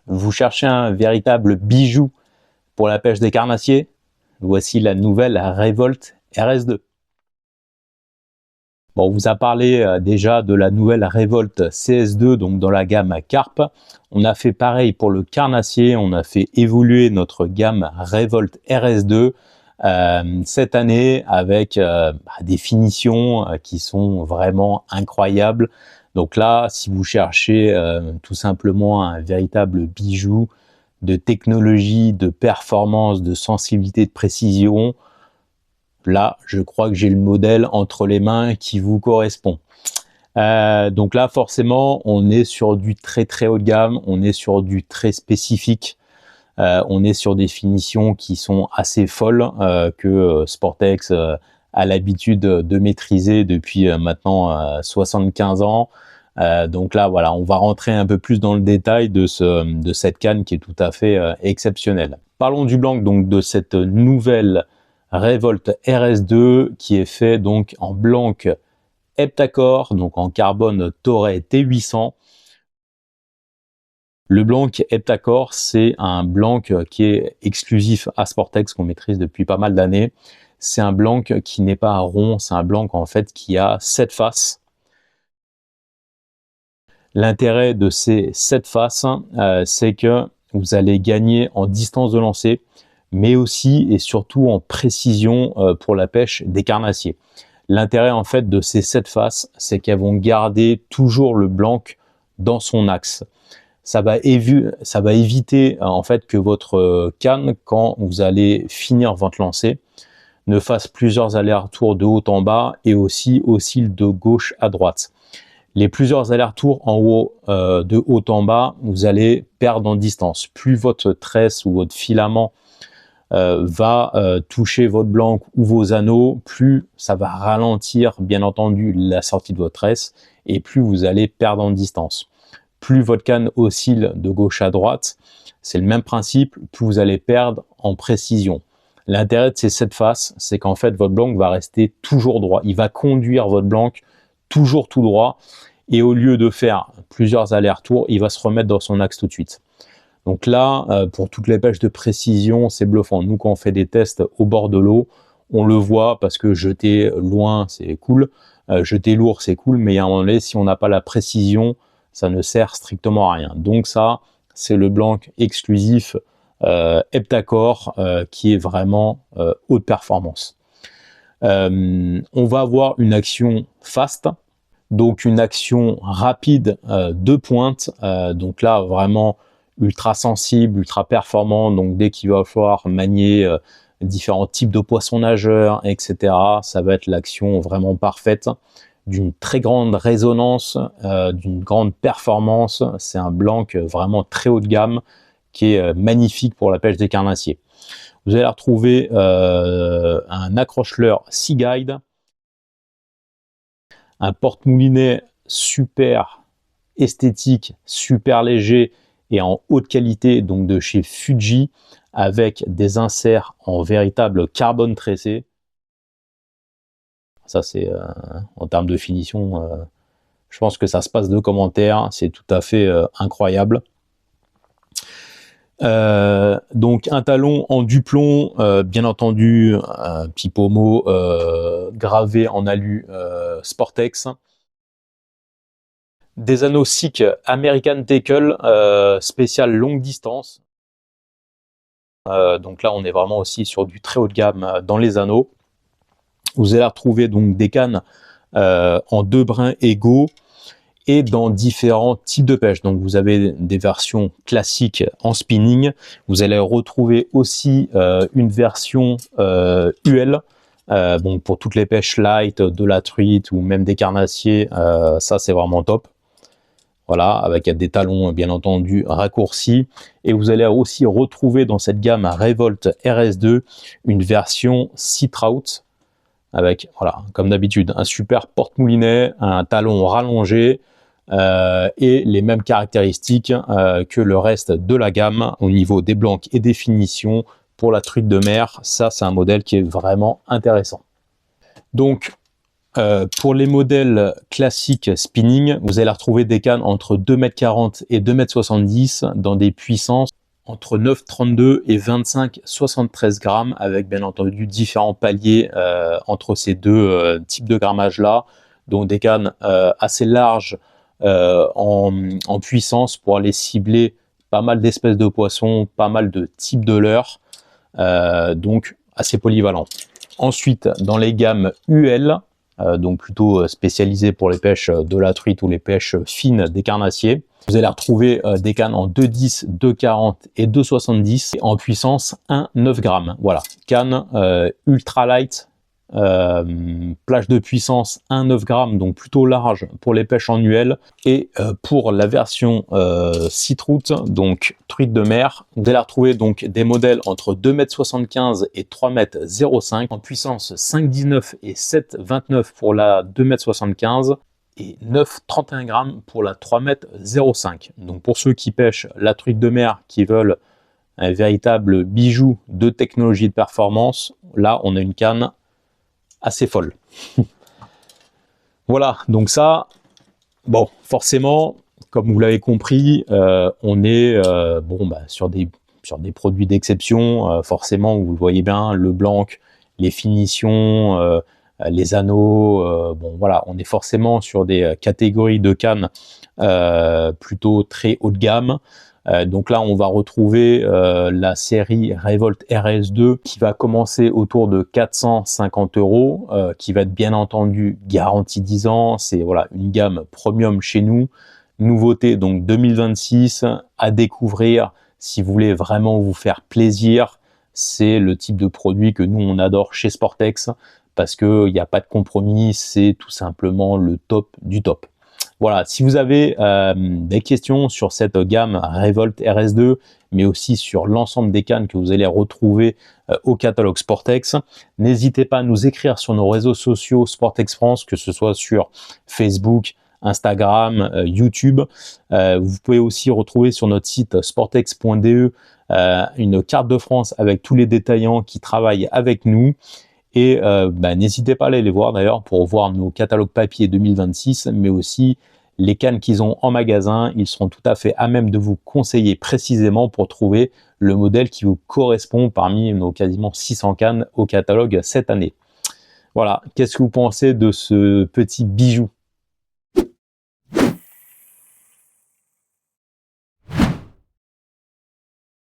Vous cherchez un véritable bijou pour la pêche des carnassiers? Voici la nouvelle Revolt RS2. Bon, on vous a parlé déjà de la nouvelle Revolt CS2, donc dans la gamme Carp. On a fait pareil pour le carnassier, on a fait évoluer notre gamme Revolt RS2 cette année avec des finitions qui sont vraiment incroyables. Donc là, si vous cherchez tout simplement un véritable bijou de technologie, de performance, de sensibilité, de précision, là, je crois que j'ai le modèle entre les mains qui vous correspond. Donc là, forcément, on est sur du très haut de gamme, on est sur du très spécifique, on est sur des finitions qui sont assez folles que Sportex a l'habitude de maîtriser depuis maintenant 75 ans. Donc là, voilà, on va rentrer un peu plus dans le détail de cette canne qui est tout à fait exceptionnelle. Parlons du blanc, donc de cette nouvelle Revolt RS2 qui est fait donc en blanc heptacore, donc en carbone Toray T800. Le blanc heptacore, c'est un blanc qui est exclusif à Sportex, qu'on maîtrise depuis pas mal d'années. C'est un blanc qui n'est pas rond, c'est un blanc en fait qui a 7 faces. L'intérêt de ces 7 faces, c'est que vous allez gagner en distance de lancer, mais aussi et surtout en précision pour la pêche des carnassiers. L'intérêt en fait de ces 7 faces, c'est qu'elles vont garder toujours le blanc dans son axe. Ça va éviter en fait que votre canne, quand vous allez finir votre lancer, ne fasse plusieurs allers-retours de haut en bas et aussi oscille de gauche à droite. Les plusieurs allers-retours en haut, de haut en bas, vous allez perdre en distance. Plus votre tresse ou votre filament va toucher votre blanc ou vos anneaux, plus ça va ralentir bien entendu la sortie de votre tresse et plus vous allez perdre en distance. Plus votre canne oscille de gauche à droite, c'est le même principe, plus vous allez perdre en précision. L'intérêt de ces 7 faces, c'est qu'en fait votre blanc va rester toujours droit. Il va conduire votre blanc toujours tout droit et au lieu de faire plusieurs allers-retours, il va se remettre dans son axe tout de suite. Donc là, pour toutes les pêches de précision, c'est bluffant. Nous, quand on fait des tests au bord de l'eau, on le voit parce que jeter loin, c'est cool. Jeter lourd, c'est cool. Mais à un moment donné, si on n'a pas la précision, ça ne sert strictement à rien. Donc ça, c'est le blanc exclusif heptacore qui est vraiment haute performance. On va avoir une action fast, donc une action rapide de pointe. Donc là, vraiment ultra sensible, ultra performant. Donc dès qu'il va falloir manier différents types de poissons nageurs, etc., ça va être l'action vraiment parfaite, d'une très grande résonance, d'une grande performance. C'est un blanc vraiment très haut de gamme qui est magnifique pour la pêche des carnassiers. Vous allez retrouver un accroche-leurre Sea Guide, un porte-moulinet super esthétique, super léger et en haute qualité, donc de chez Fuji, avec des inserts en véritable carbone tressé. Ça, c'est en termes de finition, je pense que ça se passe de commentaires, c'est tout à fait incroyable. Donc un talon en duplon, bien entendu, un petit pommeau gravé en alu Sportex. Des anneaux SICK American Tackle spécial longue distance. Donc là, on est vraiment aussi sur du très haut de gamme dans les anneaux. Vous allez retrouver donc des cannes en 2 brins égaux et dans différents types de pêche. Donc vous avez des versions classiques en spinning. Vous allez retrouver aussi une version UL. Bon, pour toutes les pêches light, de la truite ou même des carnassiers, ça c'est vraiment top. Voilà, avec des talons bien entendu raccourcis. Et vous allez aussi retrouver dans cette gamme Revolt RS2 une version Sea Trout avec, voilà, comme d'habitude, un super porte-moulinet, un talon rallongé et les mêmes caractéristiques que le reste de la gamme au niveau des blancs et des finitions pour la truite de mer. Ça, c'est un modèle qui est vraiment intéressant. Donc, Pour les modèles classiques spinning, vous allez retrouver des cannes entre 2,40 m et 2,70 m dans des puissances entre 9,32 et 25,73 grammes, avec bien entendu différents paliers entre ces deux types de grammage là. Donc des cannes assez larges en puissance pour aller cibler pas mal d'espèces de poissons, pas mal de types de leurres, donc assez polyvalent. Ensuite, dans les gammes UL, donc plutôt spécialisées pour les pêches de la truite ou les pêches fines des carnassiers, vous allez retrouver des cannes en 2,10, 2,40 et 2,70 en puissance 1,9 grammes. Voilà, canne ultra light, plage de puissance 1,9 grammes, donc plutôt large pour les pêches en UL. Et pour la version citroute, donc truite de mer, vous allez retrouver donc des modèles entre 2,75 m et 3,05 m en puissance 5,19 et 7,29 pour la 2,75 m et 9,31 grammes pour la 3,05 m. Donc pour ceux qui pêchent la truite de mer, qui veulent un véritable bijou de technologie de performance, là on a une canne assez folle. Voilà, donc ça, bon, forcément, comme vous l'avez compris, on est sur des produits d'exception. Forcément, vous le voyez bien, le blanc, les finitions, les anneaux, bon voilà, on est forcément sur des catégories de cannes plutôt très haut de gamme. Donc là, on va retrouver la série Revolt RS2 qui va commencer autour de 450 €, qui va être bien entendu garantie 10 ans. C'est voilà une gamme premium chez nous. Nouveauté donc 2026 à découvrir si vous voulez vraiment vous faire plaisir. C'est le type de produit que nous on adore chez Sportex parce qu'il n'y a pas de compromis, c'est tout simplement le top du top. Voilà, si vous avez des questions sur cette gamme Revolt RS2, mais aussi sur l'ensemble des cannes que vous allez retrouver au catalogue Sportex, n'hésitez pas à nous écrire sur nos réseaux sociaux Sportex France, que ce soit sur Facebook, Instagram, YouTube. Vous pouvez aussi retrouver sur notre site sportex.de une carte de France avec tous les détaillants qui travaillent avec nous. Et n'hésitez pas à aller les voir d'ailleurs pour voir nos catalogues papier 2026, mais aussi les cannes qu'ils ont en magasin. Ils seront tout à fait à même de vous conseiller précisément pour trouver le modèle qui vous correspond parmi nos quasiment 600 cannes au catalogue cette année. Voilà, qu'est-ce que vous pensez de ce petit bijou ?